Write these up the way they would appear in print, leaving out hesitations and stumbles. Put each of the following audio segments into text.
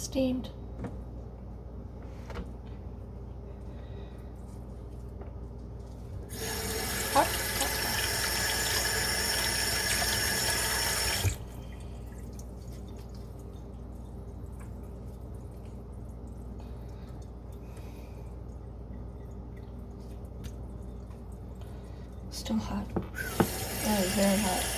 steamed. Hot. Still hot. That is very hot.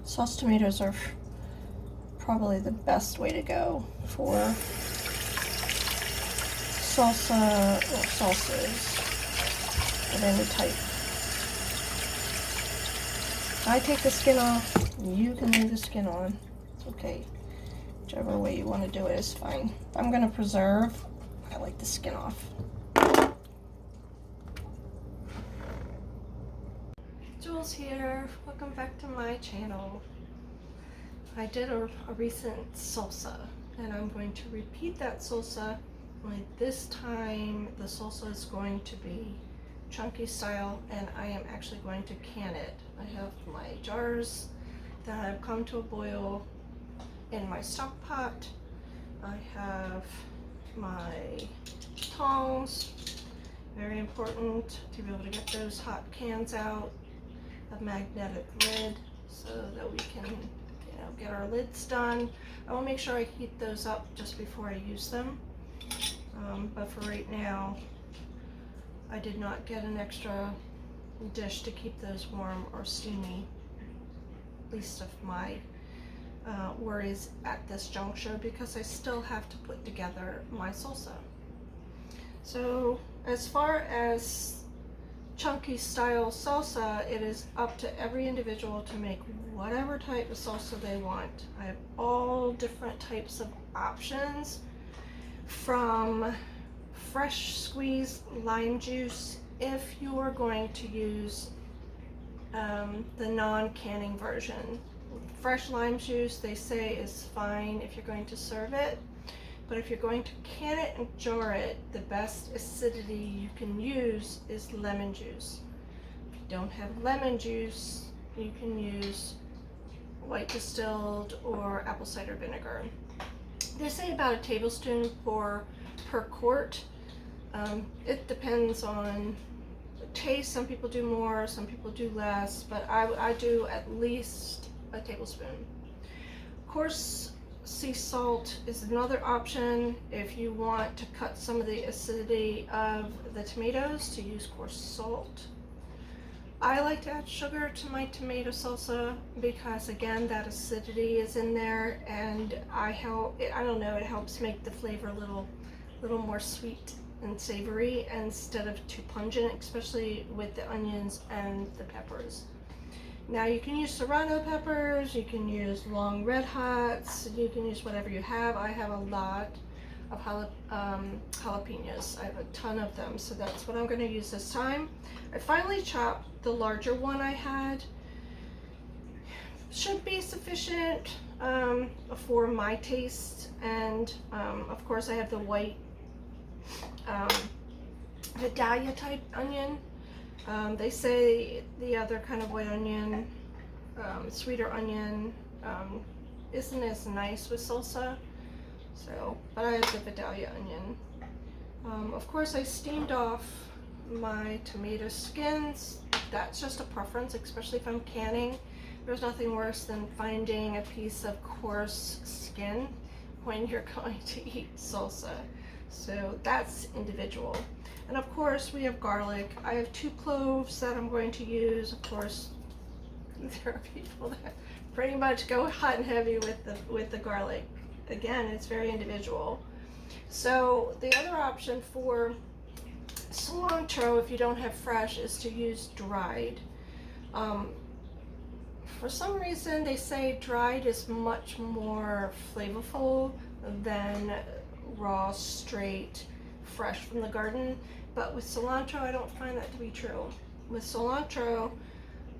Sauce tomatoes are probably the best way to go for salsa or salsas of any type. I take the skin off, you can leave the skin on. It's okay. Whichever way you want to do it is fine. If I'm going to preserve, I like the skin off. Jules here. Welcome back to my channel. I did a recent salsa, and I'm going to repeat that salsa. Only this time the salsa is going to be chunky style, and I am actually going to can it. I have my jars that have come to a boil in my stock pot. I have my tongs, very important to be able to get those hot cans out, a magnetic lid so that we can get our lids done. I will make sure I heat those up just before I use them. But for right now, I did not get an extra dish to keep those warm or steamy. Least of my worries at this juncture, because I still have to put together my salsa. So as far as chunky style salsa, it is up to every individual to make whatever type of salsa they want. I have all different types of options, from fresh squeezed lime juice if you are going to use the non-canning version. Fresh lime juice, they say, is fine if you're going to serve it, but if you're going to can it and jar it, the best acidity you can use is lemon juice. If you don't have lemon juice, you can use white distilled or apple cider vinegar. They say about a tablespoon per quart. It depends on the taste. Some people do more, some people do less, but I do at least a tablespoon. Coarse sea salt is another option if you want to cut some of the acidity of the tomatoes, to use coarse salt. I like to add sugar to my tomato salsa because, again, that acidity is in there, and I don't know, it helps make the flavor a little more sweet and savory instead of too pungent, especially with the onions and the peppers. Now you can use serrano peppers, you can use long red hots, you can use whatever you have. I have a lot of jalapenos. I have a ton of them, so that's what I'm going to use this time. I finally chopped the larger one I had. Should be sufficient for my taste, and of course I have the white Vidalia type onion. They say the other kind of white onion, sweeter onion, isn't as nice with salsa. So, but I have the Vidalia onion. Of course, I steamed off my tomato skins. That's just a preference, especially if I'm canning. There's nothing worse than finding a piece of coarse skin when you're going to eat salsa. So that's individual. And of course, we have garlic. I have 2 cloves that I'm going to use. Of course, there are people that pretty much go hot and heavy with the garlic. Again, it's very individual. So the other option for cilantro, if you don't have fresh, is to use dried. For some reason, they say dried is much more flavorful than raw, straight, fresh from the garden. But with cilantro, I don't find that to be true. With cilantro,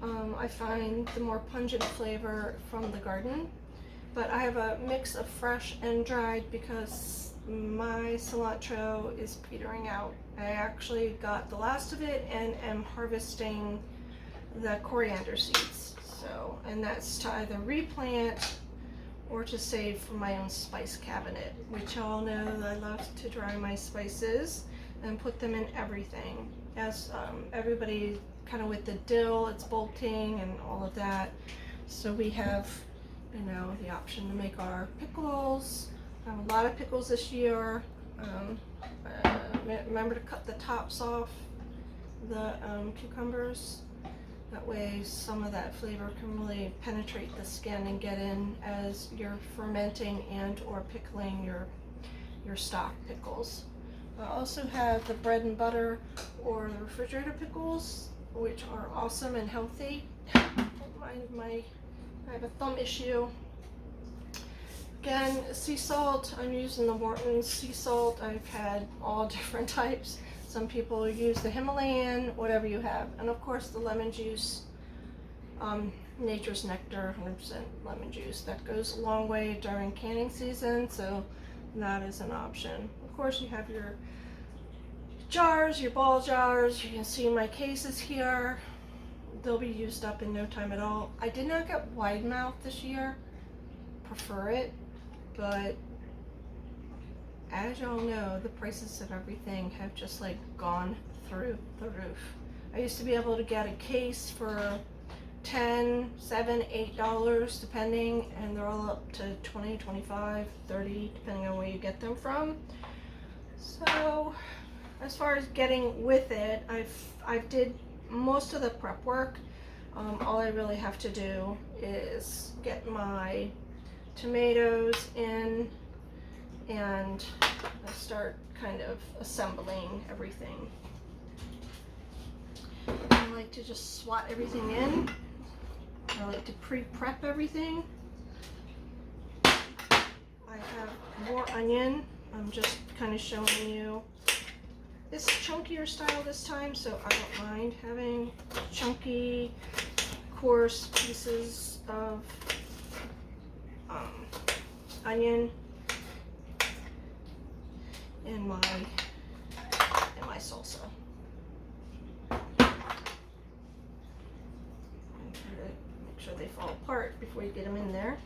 I find the more pungent flavor from the garden, but I have a mix of fresh and dried because my cilantro is petering out. I actually got the last of it and am harvesting the coriander seeds. So, and that's to either replant or to save for my own spice cabinet, which y'all know that I love to dry my spices and put them in everything. As everybody kind of with the dill, it's bolting and all of that. So we have, you know, the option to make our pickles. I have a lot of pickles this year. Remember to cut the tops off the cucumbers. That way some of that flavor can really penetrate the skin and get in as you're fermenting and or pickling your stock pickles. I also have the bread and butter or the refrigerator pickles, which are awesome and healthy. I have a thumb issue. Again, sea salt, I'm using the Morton's sea salt. I've had all different types. Some people use the Himalayan, whatever you have. And of course the lemon juice, Nature's Nectar, 100% lemon juice. That goes a long way during canning season, so that is an option. Of course you have your jars, your ball jars. You can see my cases here. They'll be used up in no time at all. I did not get wide mouth this year. Prefer it, but as y'all know, the prices of everything have just like gone through the roof. I used to be able to get a case for $10, $7, $8 depending, and they're all up to $20, $25, $30 depending on where you get them from. So as far as getting with it, I've did most of the prep work. All I really have to do is get my tomatoes in and I start kind of assembling everything. I like to just swat everything in. I like to pre-prep everything. I have more onion. I'm just kind of showing you this chunkier style this time, so I don't mind having chunky, coarse pieces of onion in my salsa. Make sure they fall apart before you get them in there.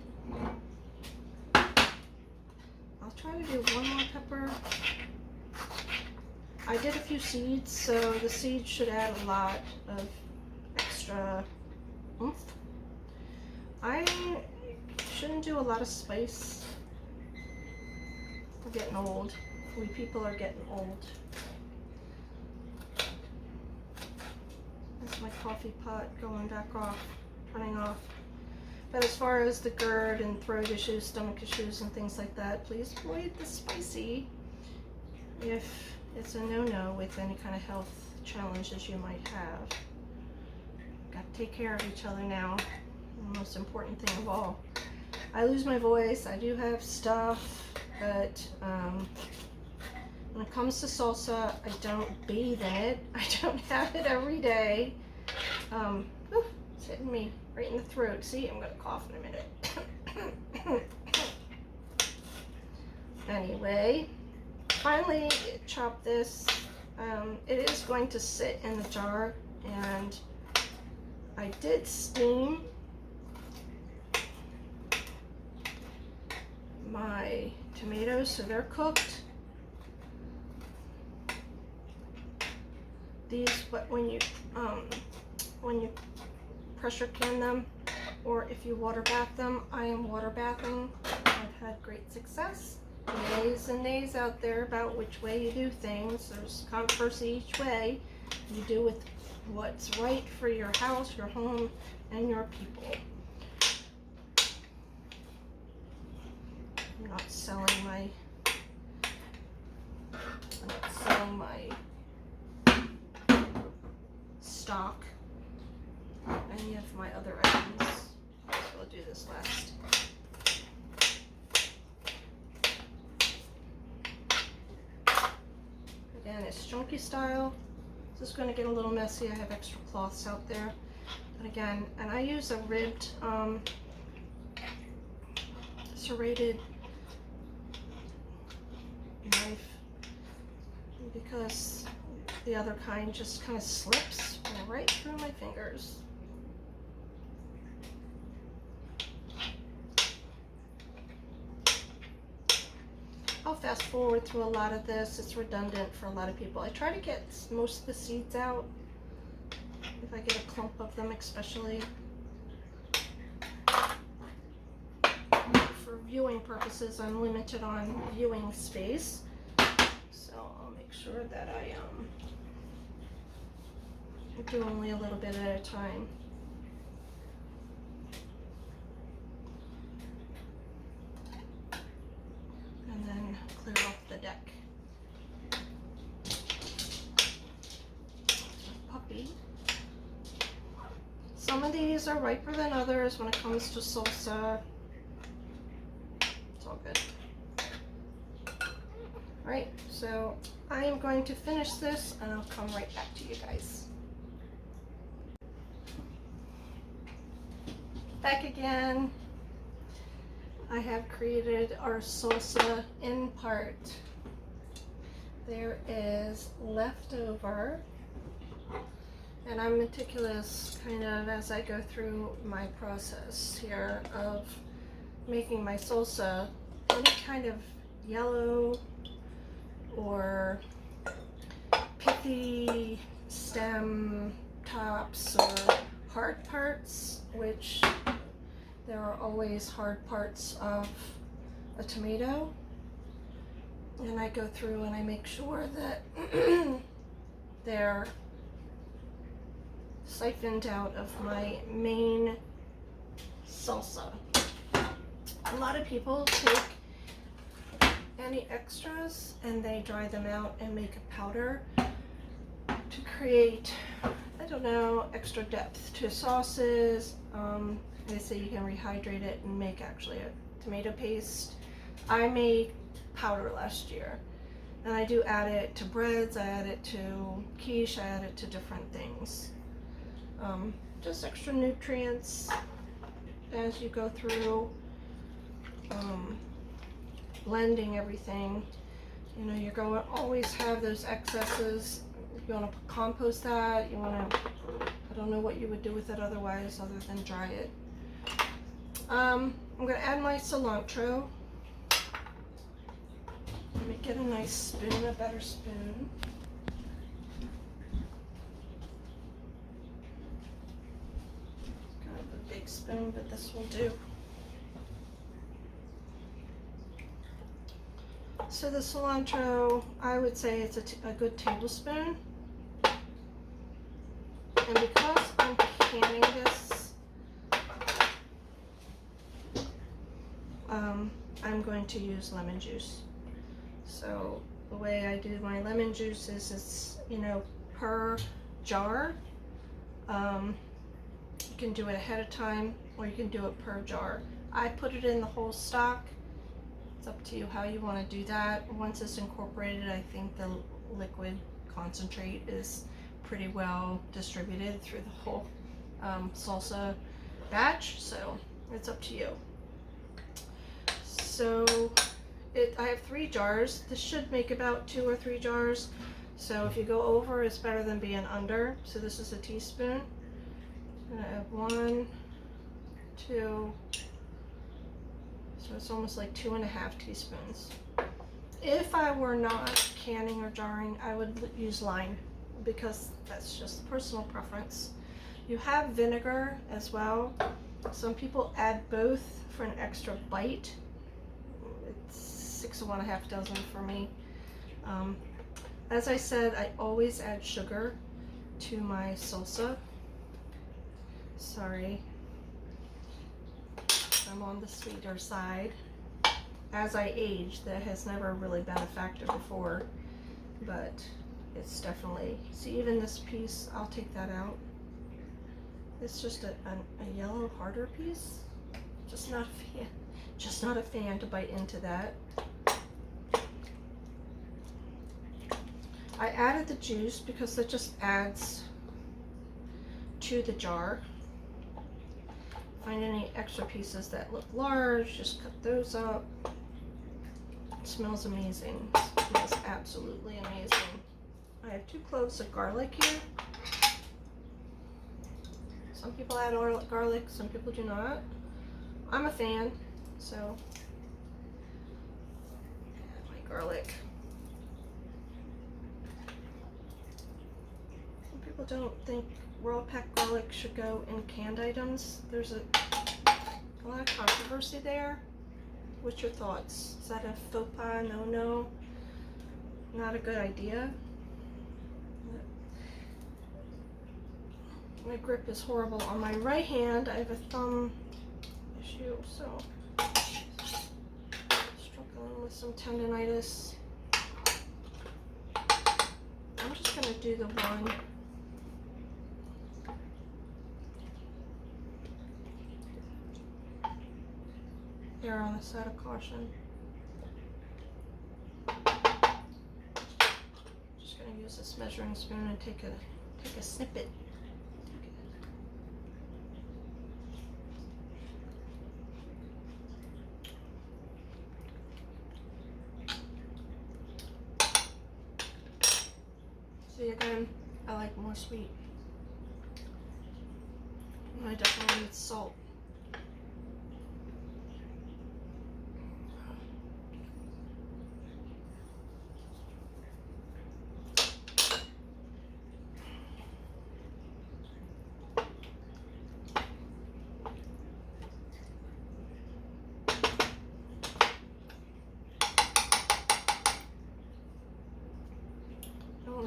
I'll try to do one more pepper. I did a few seeds, so the seeds should add a lot of extra oomph. I shouldn't do a lot of spice. We're getting old. We people are getting old. That's my coffee pot going back off, running off. But as far as the GERD and throat issues, stomach issues, and things like that, please avoid the spicy if it's a no-no with any kind of health challenges you might have. Got to take care of each other now. The most important thing of all. I lose my voice. I do have stuff, but when it comes to salsa, I don't bathe in it. I don't have it every day. It's hitting me right in the throat. See, I'm gonna cough in a minute. Anyway, finally chopped this. It is going to sit in the jar, and I did steam my tomatoes so they're cooked. These, when you pressure can them, or if you water bath them, I am water bathing. I've had great success. Yays and nays out there about which way you do things. There's controversy each way. You do with what's right for your house, your home, and your people. I'm not selling my stock, any of my other items. So I'll do this last. Again, it's chunky style. This is going to get a little messy. I have extra cloths out there And again, and I use a ribbed, serrated knife because the other kind just kind of slips right through my fingers. I'll fast forward through a lot of this. It's redundant for a lot of people. I try to get most of the seeds out if I get a clump of them, especially. For viewing purposes, I'm limited on viewing space, so I'll make sure that I do only a little bit at a time. And then clear off the deck. Puppy. Some of these are riper than others when it comes to salsa. It's all good. Alright, so I am going to finish this and I'll come right back to you guys. Back again. I have created our salsa in part. There is leftover, and I'm meticulous kind of as I go through my process here of making my salsa. Any kind of yellow or pithy stem tops or hard parts, which there are always hard parts of a tomato, and I go through and I make sure that they're siphoned out of my main salsa. A lot of people take any extras and they dry them out and make a powder to create, I don't know, extra depth to sauces. They say you can rehydrate it and make actually a tomato paste. I made powder last year, and I do add it to breads, I add it to quiche, I add it to different things. Just extra nutrients as you go through blending everything. You know, you're going to always have those excesses. You want to compost that, you want to, I don't know what you would do with it otherwise other than dry it. I'm going to add my cilantro. Let me get a nice spoon, a better spoon. Kind of a big spoon, but this will do. So the cilantro, I would say it's a good tablespoon. And because I'm canning this, I'm going to use lemon juice. So the way I do my lemon juice is it's, you know, per jar. You can do it ahead of time or you can do it per jar. I put it in the whole stock. It's up to you how you want to do that. Once it's incorporated, I think the liquid concentrate is pretty well distributed through the whole salsa batch, so it's up to you. So I have 3 jars. This should make about 2 or 3 jars. So if you go over, it's better than being under. So this is a teaspoon. And I have 1, 2, so it's almost like 2.5 teaspoons. If I were not canning or jarring, I would use lime because that's just personal preference. You have vinegar as well. Some people add both for an extra bite. It's 6 of 1.5 dozen for me. As I said, I always add sugar to my salsa. Sorry, I'm on the sweeter side. As I age, that has never really been a factor before, but it's definitely, see, even this piece, I'll take that out. It's just a yellow harder piece. Just not a fan to bite into that. I added the juice because it just adds to the jar. Find any extra pieces that look large, just cut those up. It smells amazing. It smells absolutely amazing. I have 2 cloves of garlic here. Some people add garlic, some people do not. I'm a fan, so add my garlic. Some people don't think raw packed garlic should go in canned items. There's a lot of controversy there. What's your thoughts? Is that a faux pas, no? Not a good idea? My grip is horrible. On my right hand, I have a thumb issue, so struggling with some tendonitis. I'm just going to do the one. Err on the side of caution. Just going to use this measuring spoon and take a snippet. See, again, I like more sweet. And I definitely need salt.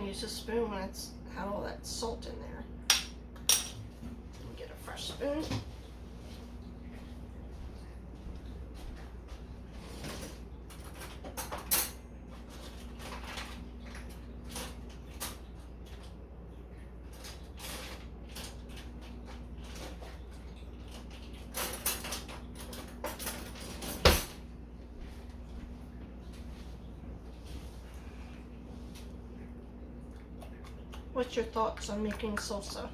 Use a spoon when it's had all that salt in there. Let me get a fresh spoon. What's your thoughts on making salsa?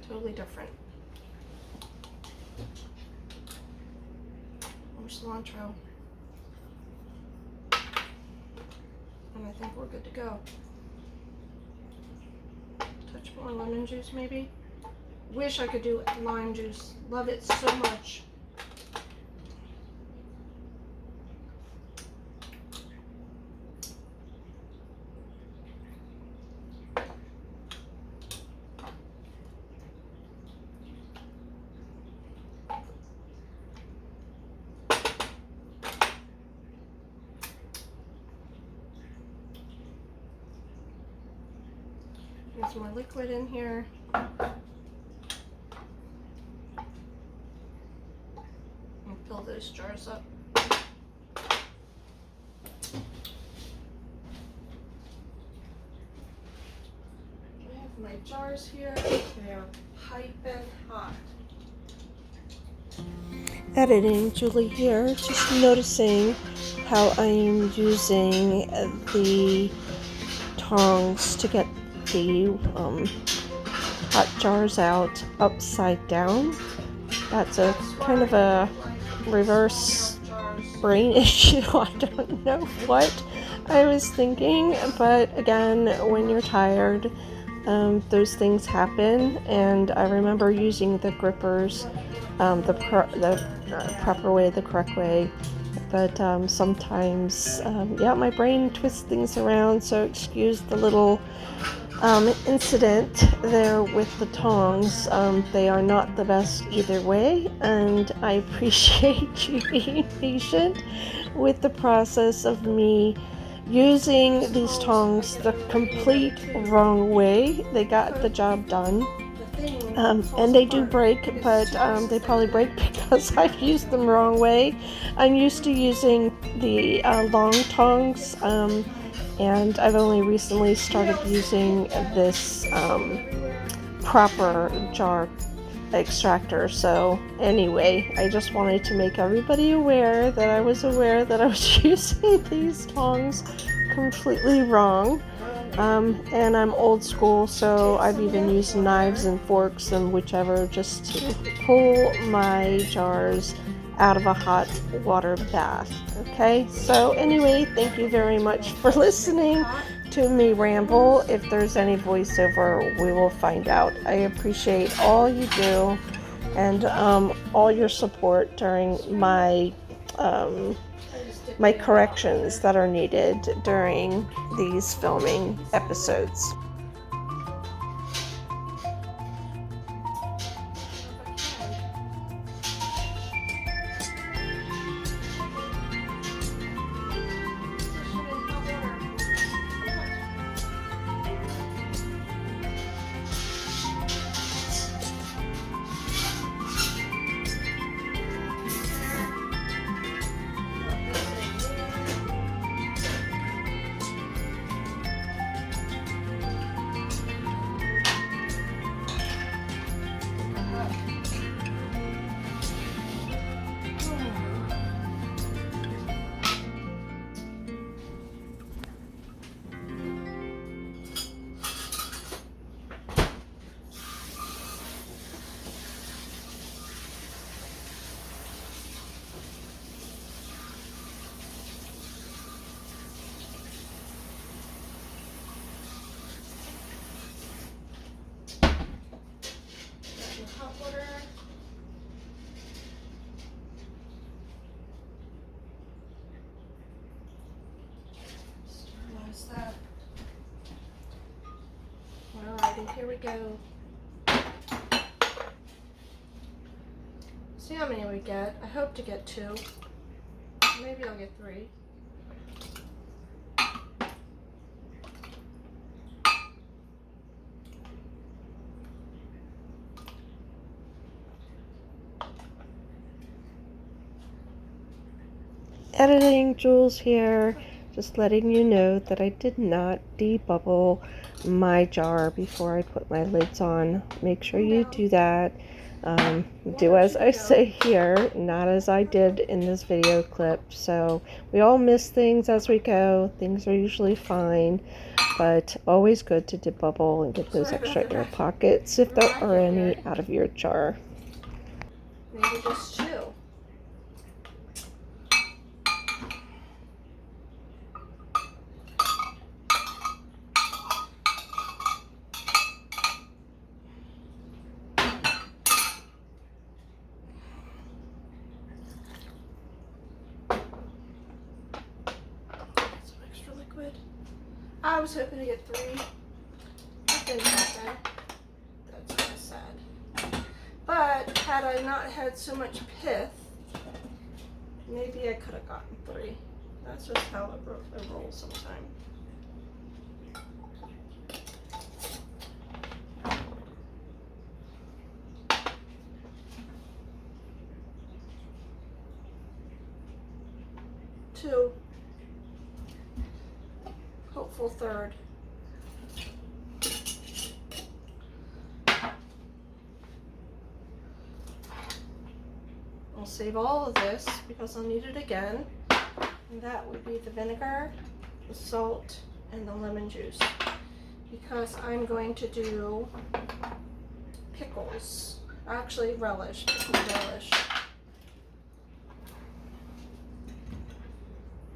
Totally different. More cilantro. And I think we're good to go. Touch more lemon juice maybe? Wish I could do lime juice. Love it so much. There's more liquid in here. Fill those jars up. I have my jars here. They are piping hot. Editing, Julie here. Just noticing how I am using the tongs to get the hot jars out upside down. That's a kind of a reverse brain issue. I don't know what I was thinking, but again, when you're tired, those things happen. And I remember using the grippers the proper way, the correct way, but sometimes yeah, my brain twists things around, so excuse the little incident there with the tongs. They are not the best either way, and I appreciate you being patient with the process of me using these tongs the complete wrong way. They got the job done, and they do break, but they probably break because I've used them wrong way. I'm used to using the long tongs, and I've only recently started using this proper jar extractor. So anyway, I just wanted to make everybody aware that I was using these tongs completely wrong. And I'm old school, so I've even used knives and forks and whichever just to pull my jars out of a hot water bath. Okay, so anyway, thank you very much for listening to me ramble. If there's any voiceover, we will find out. I appreciate all you do and all your support during my corrections that are needed during these filming episodes. Alrighty, here we go. See how many we get. I hope to get 2. Maybe I'll get 3. Editing Jules here, just letting you know that I did not debubble my jar before I put my lids on. Make sure you do that. Do as I say here, not as I did in this video clip. So we all miss things as we go. Things are usually fine, but always good to debubble and get those extra air pockets, if there are any, out of your jar. Maybe just 2. I was hoping to get 3. That didn't happen. That's kind of sad. But had I not had so much pith, maybe I could have gotten 3. That's just how it rolls sometimes. Two. Hopeful 3rd. I'll save all of this because I'll need it again. And that would be the vinegar, the salt, and the lemon juice. Because I'm going to do pickles. Actually, relish, pickled relish.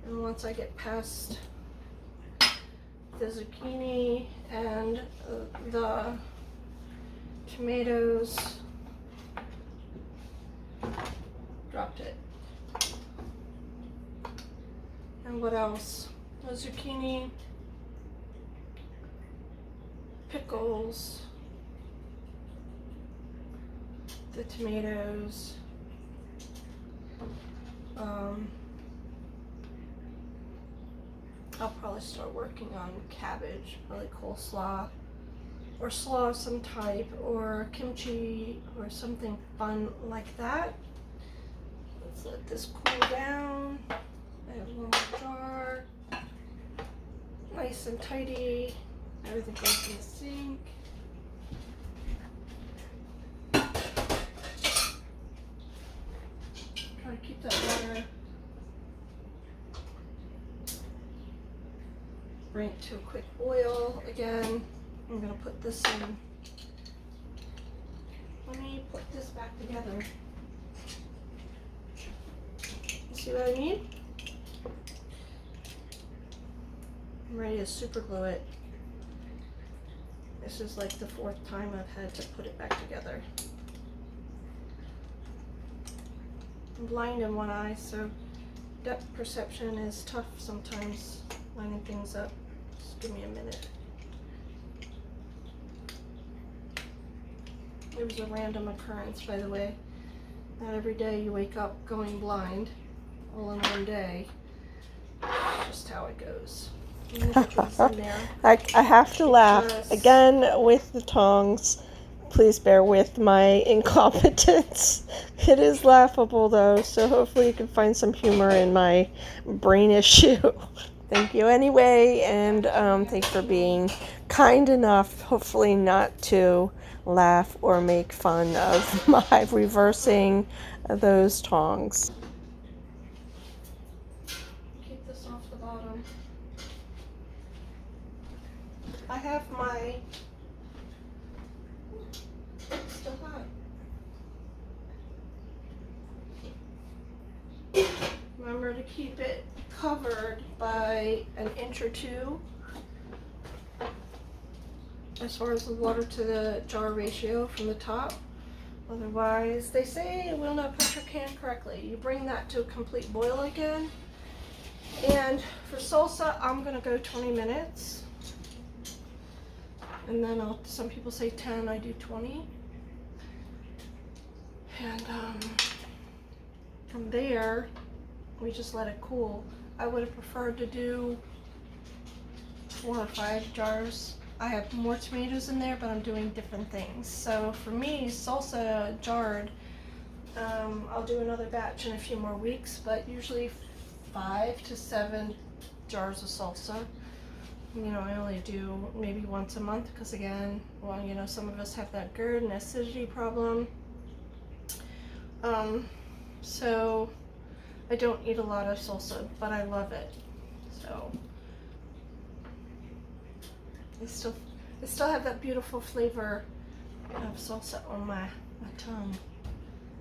And once I get past the zucchini and the tomatoes, dropped it. And what else? The zucchini, pickles, the tomatoes, I'll probably start working on cabbage, probably coleslaw, or slaw of some type, or kimchi, or something fun like that. Let's let this cool down. I have a little jar, nice and tidy. Everything goes in the sink. bring it to a quick boil again. I'm gonna put this in. Let me put this back together. You see what I mean? I'm ready to super glue it. This is like the 4th time I've had to put it back together. I'm blind in one eye, so depth perception is tough sometimes, lining things up. Just give me a minute. It was a random occurrence, by the way. Not every day you wake up going blind, all in one day. It's just how it goes. I have to laugh again with the tongs. Please bear with my incompetence. It is laughable though, so hopefully you can find some humor in my brain issue. Thank you anyway, and thanks for being kind enough, hopefully not to laugh or make fun of my reversing those tongs. Keep this off the bottom. I have my, it's still hot. Remember to keep it covered by an inch or 2 as far as the water to the jar ratio from the top. Otherwise, they say it will not put your can correctly. You bring that to a complete boil again. And for salsa, I'm gonna go 20 minutes. And then some people say 10, I do 20. And from there, we just let it cool. I would have preferred to do 4 or 5 jars. I have more tomatoes in there, but I'm doing different things. So for me, salsa jarred, I'll do another batch in a few more weeks, but usually 5 to 7 jars of salsa. You know, I only do maybe once a month because again, well, you know, some of us have that GERD and acidity problem. So I don't eat a lot of salsa, but I love it. So I still have that beautiful flavor of salsa on my tongue.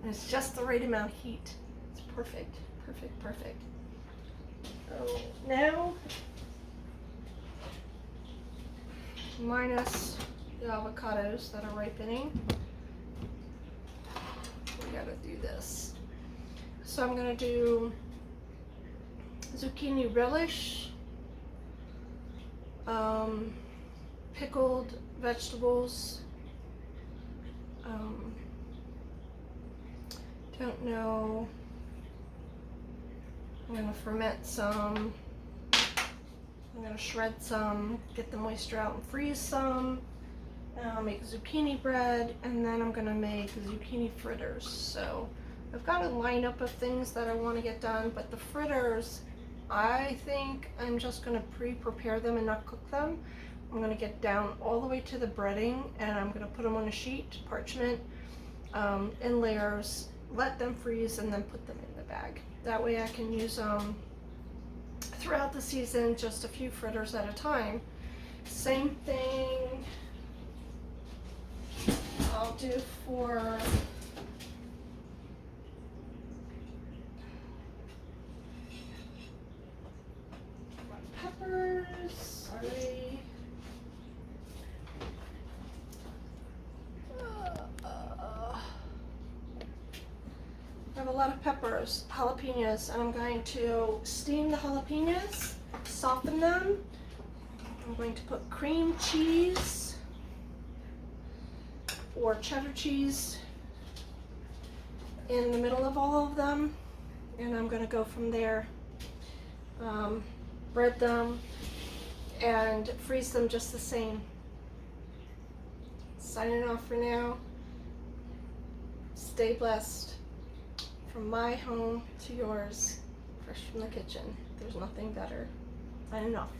And it's just the right amount of heat. It's perfect, perfect, perfect. So now, minus the avocados that are ripening, we gotta do this. So I'm gonna do zucchini relish, pickled vegetables, don't know, I'm gonna ferment some, I'm gonna shred some, get the moisture out and freeze some, and I'll make zucchini bread, and then I'm gonna make zucchini fritters. So I've got a lineup of things that I want to get done, but the fritters, I think I'm just gonna pre-prepare them and not cook them. I'm gonna get down all the way to the breading, and I'm gonna put them on a sheet, parchment, in layers, let them freeze, and then put them in the bag. That way I can use them throughout the season, just a few fritters at a time. Same thing I'll do for peppers. Sorry. I have a lot of peppers, jalapenos, and I'm going to steam the jalapenos, soften them. I'm going to put cream cheese or cheddar cheese in the middle of all of them, and I'm going to go from there. Bread them and freeze them just the same. Signing off for now. Stay blessed. From my home to yours, fresh from the kitchen. There's nothing better. Signing off.